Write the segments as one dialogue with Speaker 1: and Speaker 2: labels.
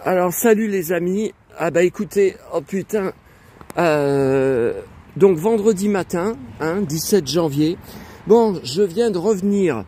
Speaker 1: Alors salut les amis. Ah bah écoutez, oh putain. Donc vendredi matin, 17 janvier. Bon, je viens de revenir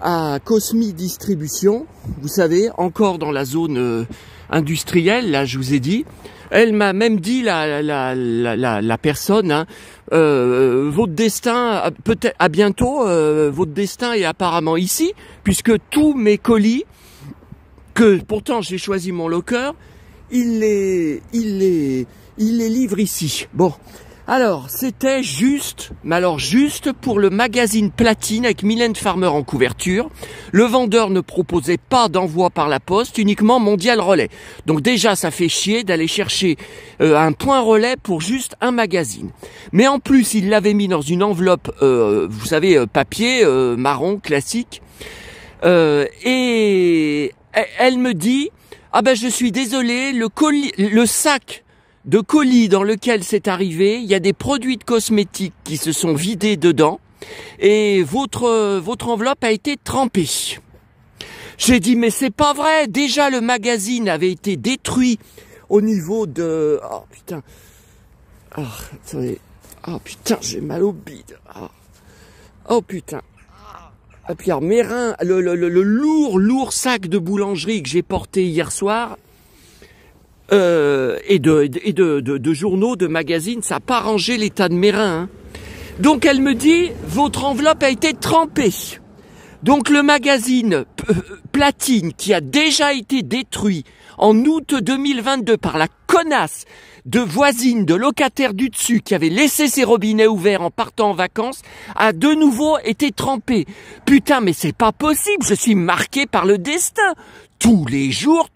Speaker 1: à Cosmi Distribution. Vous savez, encore dans la zone industrielle, là je vous ai dit. Elle m'a même dit, la personne, votre destin, peut-être à bientôt, votre destin est apparemment ici, puisque tous mes colis, que pourtant j'ai choisi mon locker, il les livre ici. Bon, alors c'était juste, mais alors juste pour le magazine Platine avec Mylène Farmer en couverture. Le vendeur ne proposait pas d'envoi par la poste, uniquement Mondial Relais. Donc déjà ça fait chier d'aller chercher un point relais pour juste un magazine. Mais en plus il l'avait mis dans une enveloppe, vous savez, papier marron classique. Et elle me dit, ah ben je suis désolé, le sac de colis dans lequel c'est arrivé, il y a des produits de cosmétiques qui se sont vidés dedans et votre enveloppe a été trempée. J'ai dit mais c'est pas vrai, déjà le magazine avait été détruit au niveau de... Oh putain, oh, attendez, oh putain j'ai mal au bide, oh putain. Et puis alors, mes reins, le lourd sac de boulangerie que j'ai porté hier soir, et de journaux, de magazines, ça n'a pas rangé l'état de mes reins. Donc elle me dit, votre enveloppe a été trempée. Donc le magazine Platine, qui a déjà été détruit en août 2022 par la connasse de voisine, de locataire du dessus, qui avait laissé ses robinets ouverts en partant en vacances, a de nouveau été trempé. Putain, mais c'est pas possible, je suis marqué par le destin. Tous les jours,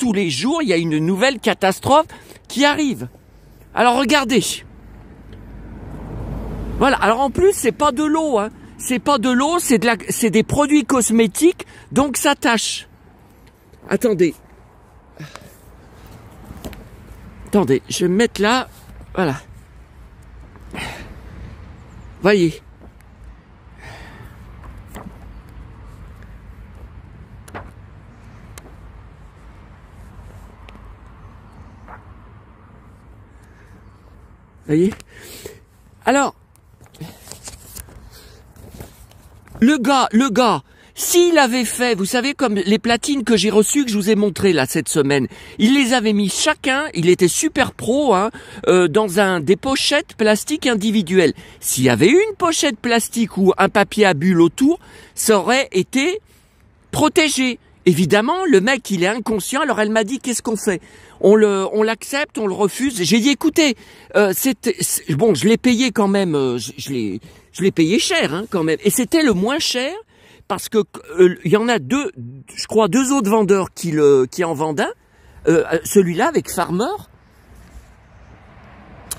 Speaker 1: il y a une nouvelle catastrophe qui arrive. Alors regardez. Voilà, alors en plus, c'est pas de l'eau, C'est pas de l'eau, c'est des produits cosmétiques, donc ça tâche. Attendez. Attendez, je vais me mettre là. Voilà. Voyez. Voyez. Alors, le gars, s'il avait fait, vous savez, comme les platines que j'ai reçues, que je vous ai montrées là cette semaine, il les avait mis chacun, il était super pro, dans des pochettes plastiques individuelles. S'il y avait une pochette plastique ou un papier à bulles autour, ça aurait été protégé. Évidemment, le mec, il est inconscient, alors elle m'a dit, qu'est-ce qu'on fait? On l'accepte, on le refuse. J'ai dit, écoutez, bon, je l'ai payé quand même, je l'ai payé cher, quand même. Et c'était le moins cher, parce que il y en a deux autres vendeurs qui en vendent un. Celui-là avec Farmer.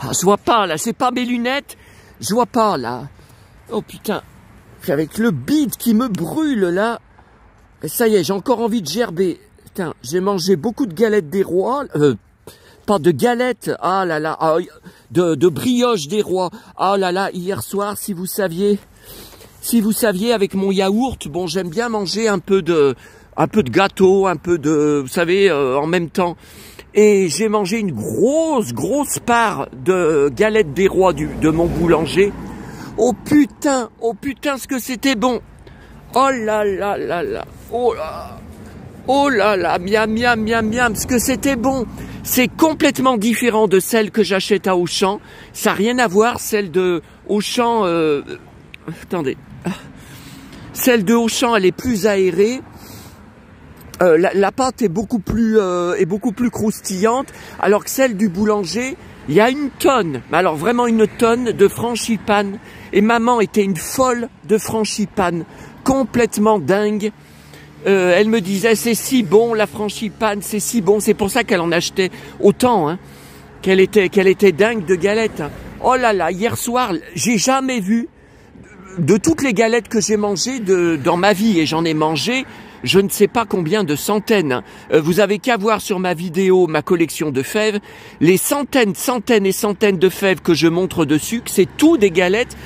Speaker 1: Ah, je vois pas, là, c'est pas mes lunettes. Je vois pas, là. Oh, putain. Avec le bide qui me brûle, là. Et ça y est, j'ai encore envie de gerber. Putain, j'ai mangé beaucoup de galettes des rois. Pas de galettes. Ah là là. De brioche des rois. Ah là là, hier soir, si vous saviez, avec mon yaourt, bon, j'aime bien manger un peu de gâteau, un peu de, vous savez, en même temps. Et j'ai mangé une grosse part de galettes des rois de mon boulanger. Oh putain, ce que c'était bon. Oh là là là là. Oh là là, miam, ce que c'était bon. C'est complètement différent de celle que j'achète à Auchan. Ça n'a rien à voir, celle de Auchan, attendez. Celle de Auchan, elle est plus aérée. La pâte est beaucoup plus croustillante, alors que celle du boulanger, il y a une tonne, mais alors vraiment une tonne de frangipane. Et maman était une folle de frangipane, complètement dingue. Elle me disait, c'est si bon la frangipane, c'est si bon, c'est pour ça qu'elle en achetait autant, qu'elle était dingue de galettes. Oh là là, hier soir, j'ai jamais vu, de toutes les galettes que j'ai mangées dans ma vie, et j'en ai mangé, je ne sais pas combien de centaines. Vous avez qu'à voir sur ma vidéo, ma collection de fèves, les centaines et centaines de fèves que je montre dessus, que c'est tout des galettes.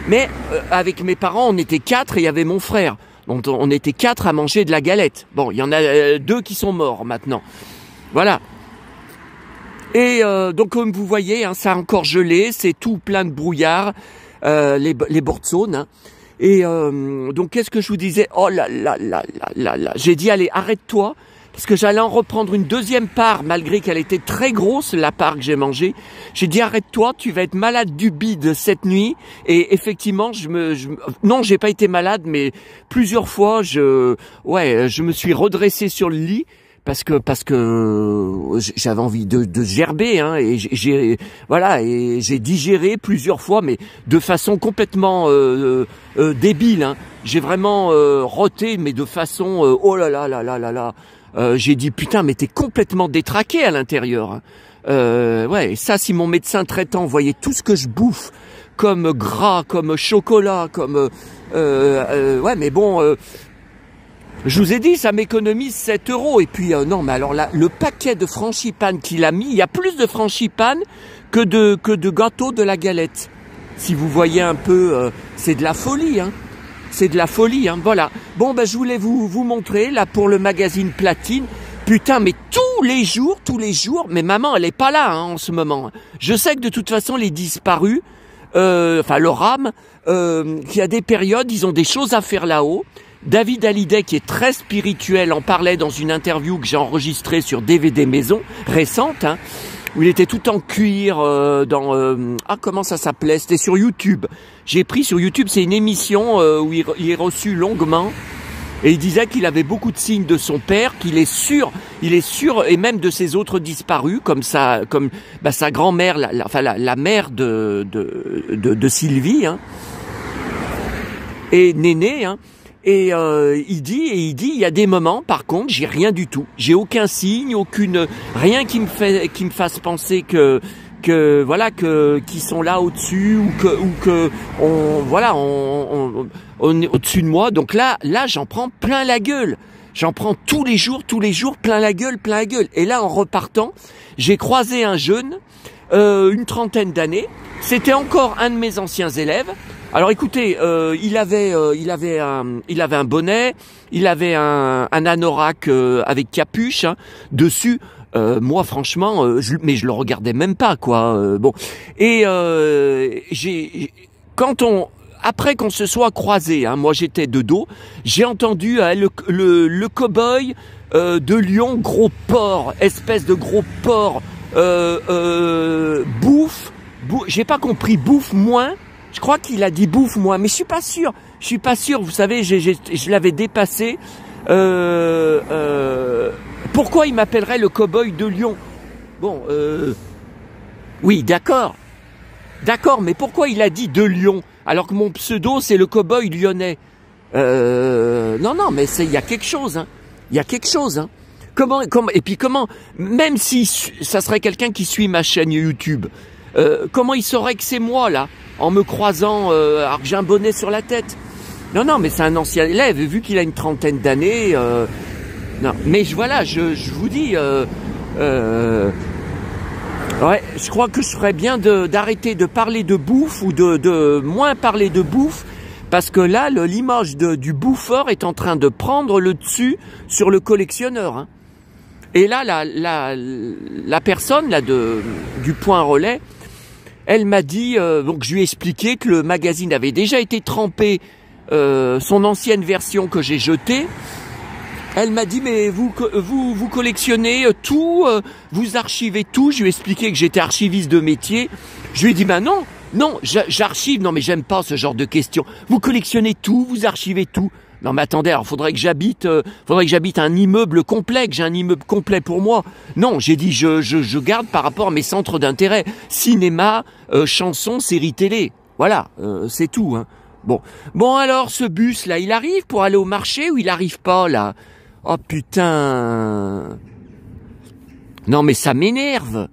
Speaker 1: Mais avec mes parents, on était 4 et il y avait mon frère. Donc on était 4 à manger de la galette. Bon, il y en a 2 qui sont morts maintenant. Voilà. Et donc comme vous voyez, hein, ça a encore gelé, c'est tout plein de brouillard, les bords de Saône. Hein. Et donc qu'est-ce que je vous disais? Oh là là là là là là. J'ai dit allez, arrête-toi, parce que j'allais en reprendre une deuxième part, malgré qu'elle était très grosse, la part que j'ai mangée. J'ai dit arrête-toi, tu vas être malade du bide cette nuit. Et effectivement, non, j'ai pas été malade, mais plusieurs fois, je me suis redressé sur le lit. Parce que j'avais envie de gerber, hein, et j'ai digéré plusieurs fois, mais de façon complètement débile. Hein. J'ai vraiment roté, mais de façon oh là là là là là là. J'ai dit putain, mais t'es complètement détraqué à l'intérieur. Hein. Ouais, et ça, si mon médecin traitant voyait tout ce que je bouffe comme gras, comme chocolat, comme ouais, mais bon. Je vous ai dit, ça m'économise 7 €. Et puis, non, mais alors là, le paquet de frangipane qu'il a mis, il y a plus de frangipane que de gâteaux de la galette. Si vous voyez un peu, c'est de la folie, hein. C'est de la folie, hein. Voilà. Bon, ben, je voulais vous montrer, là, pour le magazine Platine. Putain, mais tous les jours, mais maman, elle est pas là, hein, en ce moment. Je sais que de toute façon, les disparus, enfin, le RAM, qu'il y a des périodes, ils ont des choses à faire là-haut. David Hallyday, qui est très spirituel, en parlait dans une interview que j'ai enregistrée sur DVD Maison, récente, hein, où il était tout en cuir comment ça s'appelait? C'était sur YouTube. J'ai pris sur YouTube, c'est une émission où il est reçu longuement, et il disait qu'il avait beaucoup de signes de son père, il est sûr, et même de ses autres disparus, comme sa grand-mère, la mère de Sylvie, hein, et Néné, hein. Et il dit, il y a des moments, par contre, j'ai rien du tout. J'ai aucun signe, rien qui me fasse penser qu'ils sont là au-dessus on est au-dessus de moi. Donc là, j'en prends plein la gueule. J'en prends tous les jours, plein la gueule. Et là, en repartant, j'ai croisé un jeune, une trentaine d'années. C'était encore un de mes anciens élèves. Alors écoutez, il avait un bonnet, il avait un anorak avec capuche, hein, dessus. Moi franchement, mais je le regardais même pas, quoi. Bon, et après qu'on se soit croisés, hein, moi j'étais de dos, j'ai entendu le cow-boy de Lyon, gros porc, espèce de gros porc, bouffe, j'ai pas compris, bouffe moins. Je crois qu'il a dit bouffe moi, mais je suis pas sûr. Vous savez, je l'avais dépassé. Pourquoi il m'appellerait le cow-boy de Lyon? Bon, oui, d'accord, mais pourquoi il a dit de Lyon alors que mon pseudo c'est le cow-boy lyonnais? Non, mais il y a quelque chose, hein. Il y a quelque chose, hein. Comment, même si ça serait quelqu'un qui suit ma chaîne YouTube, comment il saurait que c'est moi là? En me croisant, alors que j'ai un bonnet sur la tête. Non, mais c'est un ancien élève, vu qu'il a une trentaine d'années. Non, mais je vous dis, ouais, je crois que je ferais bien d'arrêter de parler de bouffe ou de moins parler de bouffe, parce que là, l'image du bouffeur est en train de prendre le dessus sur le collectionneur. Hein. Et là, la personne là du point relais, elle m'a dit, donc je lui ai expliqué que le magazine avait déjà été trempé, son ancienne version que j'ai jetée. Elle m'a dit, mais vous collectionnez tout, vous archivez tout. Je lui ai expliqué que j'étais archiviste de métier. Je lui ai dit, ben non, j'archive, non mais j'aime pas ce genre de questions. Vous collectionnez tout, vous archivez tout. Non mais attendez, alors faudrait que j'habite un immeuble complet, que j'ai un immeuble complet pour moi. Non, j'ai dit je garde par rapport à mes centres d'intérêt, cinéma, chansons, séries télé. Voilà, c'est tout. Hein. Bon alors ce bus là, il arrive pour aller au marché ou il arrive pas là? Oh putain. Non mais ça m'énerve.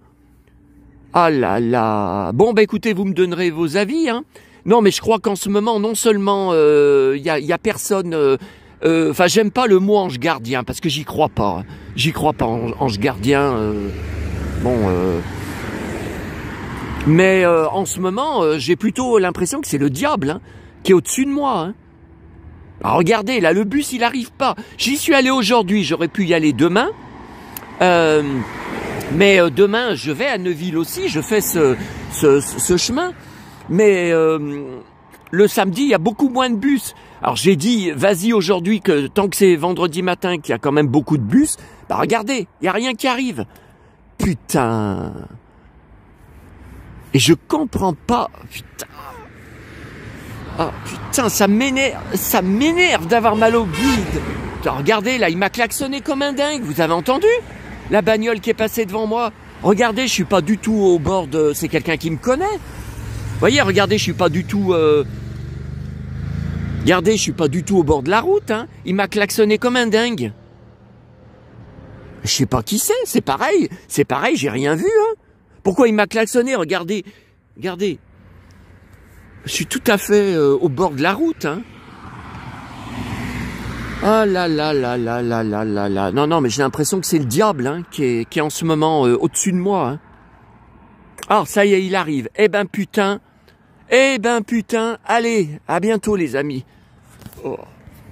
Speaker 1: Ah là là. Bon bah écoutez, vous me donnerez vos avis, hein. Non, mais je crois qu'en ce moment, non seulement y a personne. Enfin, j'aime pas le mot ange gardien parce que j'y crois pas. Hein. J'y crois pas, ange gardien. Mais en ce moment, j'ai plutôt l'impression que c'est le diable, hein, qui est au-dessus de moi. Hein. Alors, regardez, là, le bus, il arrive pas. J'y suis allé aujourd'hui. J'aurais pu y aller demain. Mais demain, je vais à Neuville aussi, je fais ce chemin. Mais le samedi, il y a beaucoup moins de bus. Alors j'ai dit, vas-y aujourd'hui, que tant que c'est vendredi matin, qu'il y a quand même beaucoup de bus, bah regardez, il n'y a rien qui arrive. Putain. Et je comprends pas. Putain. Ah putain, ça m'énerve d'avoir mal au guide. Putain, regardez, là, il m'a klaxonné comme un dingue. Vous avez entendu? La bagnole qui est passée devant moi. Regardez, je suis pas du tout au bord de... C'est quelqu'un qui me connaît. Vous voyez, regardez, je suis pas du tout... Regardez, je suis pas du tout au bord de la route. Hein. Il m'a klaxonné comme un dingue. Je sais pas qui c'est pareil, j'ai rien vu. Hein. Pourquoi il m'a klaxonné? Regardez, regardez. Je suis tout à fait au bord de la route. Hein. Ah là là là là là là là là. Non, non, mais j'ai l'impression que c'est le diable hein, qui est en ce moment au-dessus de moi. Hein. Ah, ça y est, il arrive. Eh ben putain, allez, à bientôt les amis. Oh.